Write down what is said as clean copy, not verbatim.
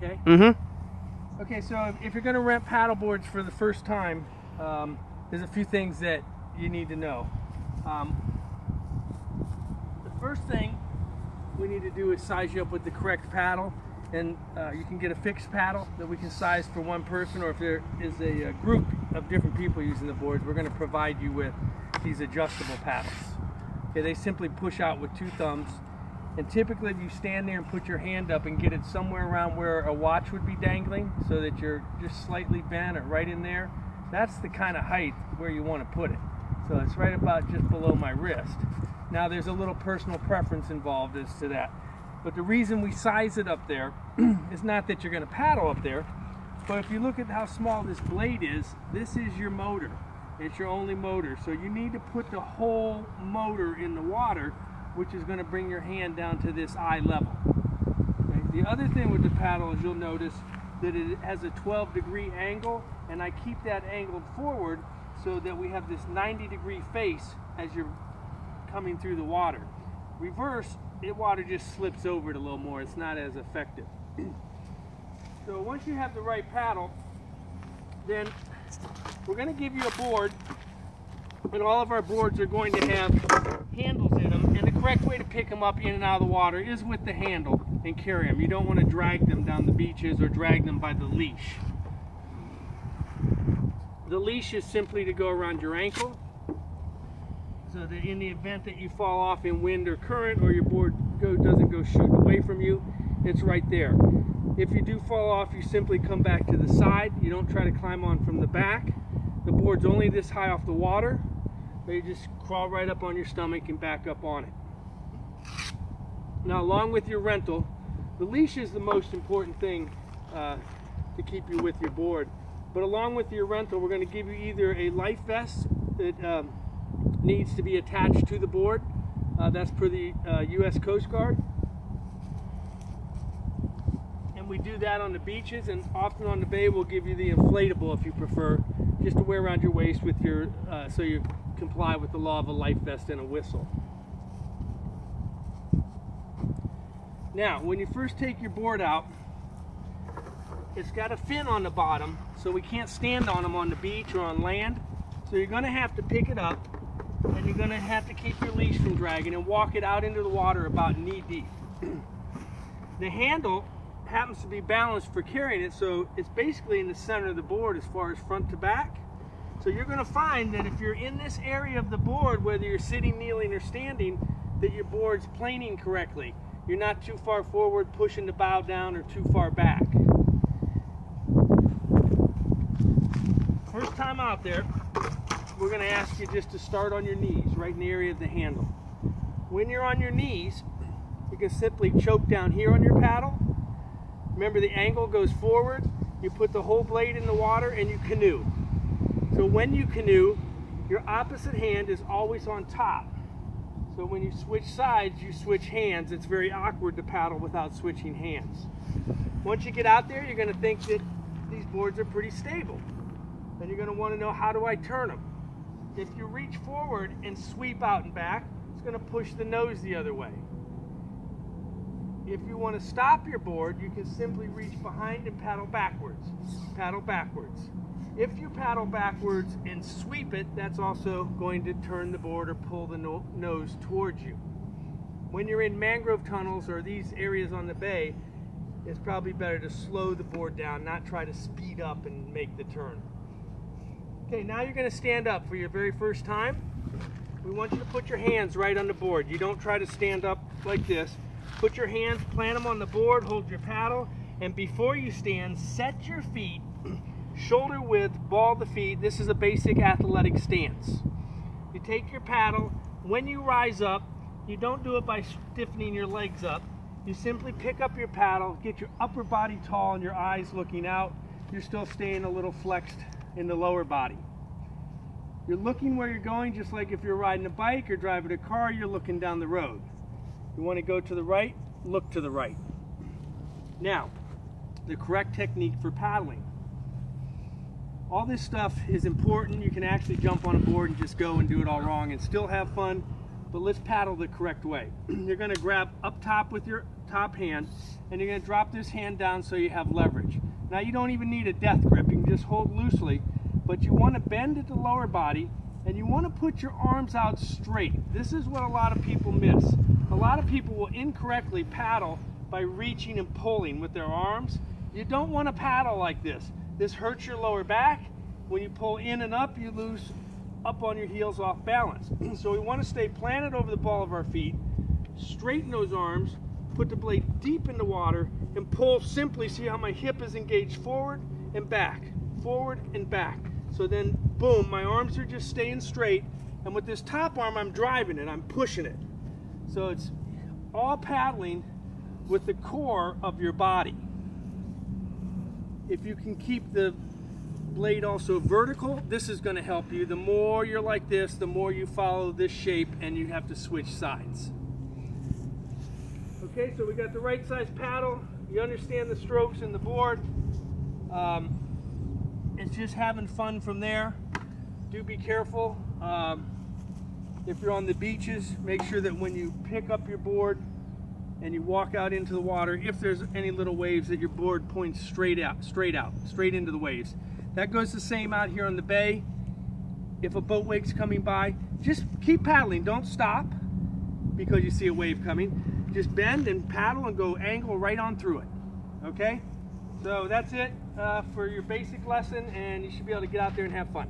okay? Mm-hmm. Okay, so if you're going to rent paddle boards for the first time, there's a few things that you need to know. The first thing we need to do is size you up with the correct paddle, and you can get a fixed paddle that we can size for one person, or if there is a group of different people using the boards, we're going to provide you with these adjustable paddles. Okay, they simply push out with 2 thumbs, and typically if you stand there and put your hand up and get it somewhere around where a watch would be dangling, so that you're just slightly bent or right in there, that's the kind of height where you want to put it. So it's right about just below my wrist. Now there's a little personal preference involved as to that. But the reason we size it up there is not that you're going to paddle up there, but if you look at how small this blade is, this is your motor. It's your only motor. So you need to put the whole motor in the water, which is going to bring your hand down to this eye level. Okay? The other thing with the paddle is you'll notice that it has a 12-degree angle, and I keep that angled forward so that we have this 90-degree face as you're coming through the water. Reverse, the water just slips over it a little more. It's not as effective. So once you have the right paddle, then we're going to give you a board, and all of our boards are going to have handles in them, and the correct way to pick them up in and out of the water is with the handle and carry them. You don't want to drag them down the beaches or drag them by the leash. The leash is simply to go around your ankle, so that in the event that you fall off in wind or current, or your board doesn't go shooting away from you, it's right there. If you do fall off, you simply come back to the side. You don't try to climb on from the back. The board's only this high off the water, but you just crawl right up on your stomach and back up on it. Now, along with your rental, the leash is the most important thing to keep you with your board. But along with your rental, we're going to give you either a life vest that needs to be attached to the board. That's per the U.S. Coast Guard. And we do that on the beaches, and often on the bay we'll give you the inflatable if you prefer, just to wear around your waist with your, so you comply with the law of a life vest and a whistle. Now, when you first take your board out, it's got a fin on the bottom, so we can't stand on them on the beach or on land. So you're going to have to pick it up, and you're going to have to keep your leash from dragging and walk it out into the water about knee deep. The handle happens to be balanced for carrying it, so it's basically in the center of the board as far as front to back. So you're going to find that if you're in this area of the board, whether you're sitting, kneeling, or standing, that your board's planing correctly. You're not too far forward pushing the bow down or too far back. First time out there, we're going to ask you just to start on your knees, right in the area of the handle. When you're on your knees, you can simply choke down here on your paddle. Remember, the angle goes forward. You put the whole blade in the water and you canoe. So when you canoe, your opposite hand is always on top. So when you switch sides, you switch hands. It's very awkward to paddle without switching hands. Once you get out there, you're going to think that these boards are pretty stable. Then you're going to want to know, how do I turn them? If you reach forward and sweep out and back, it's going to push the nose the other way. If you want to stop your board, you can simply reach behind and paddle backwards. Paddle backwards. If you paddle backwards and sweep it, that's also going to turn the board or pull the nose towards you. When you're in mangrove tunnels or these areas on the bay, it's probably better to slow the board down, not try to speed up and make the turn. Okay, now you're going to stand up for your very first time. We want you to put your hands right on the board. You don't try to stand up like this. Put your hands, plant them on the board, hold your paddle, and before you stand, set your feet shoulder width, ball the feet. This is a basic athletic stance. You take your paddle. When you rise up, you don't do it by stiffening your legs up. You simply pick up your paddle, get your upper body tall and your eyes looking out. You're still staying a little flexed in the lower body. You're looking where you're going, just like if you're riding a bike or driving a car, you're looking down the road. You want to go to the right, look to the right. Now, the correct technique for paddling. All this stuff is important. You can actually jump on a board and just go and do it all wrong and still have fun, but let's paddle the correct way. You're going to grab up top with your top hand, and you're going to drop this hand down so you have leverage. Now you don't even need a death grip, you can just hold loosely, but you want to bend at the lower body and you want to put your arms out straight. This is what a lot of people miss. A lot of people will incorrectly paddle by reaching and pulling with their arms. You don't want to paddle like this. This hurts your lower back. When you pull in and up, you lose up on your heels off balance. So we want to stay planted over the ball of our feet, straighten those arms, put the blade deep in the water, and pull simply. See how my hip is engaged forward and back, forward and back. So then, boom, my arms are just staying straight, and with this top arm, I'm driving it, I'm pushing it. So it's all paddling with the core of your body. If you can keep the blade also vertical, this is going to help you. The more you're like this, the more you follow this shape and you have to switch sides. Okay, so we got the right size paddle. You understand the strokes in the board. It's just having fun from there. Do be careful. If you're on the beaches, make sure that when you pick up your board and you walk out into the water, if there's any little waves, that your board points straight into the waves. That goes the same out here on the bay. If a boat wake's coming by, just keep paddling. Don't stop because you see a wave coming. Just bend and paddle and go angle right on through it. Okay? So that's it for your basic lesson, and you should be able to get out there and have fun.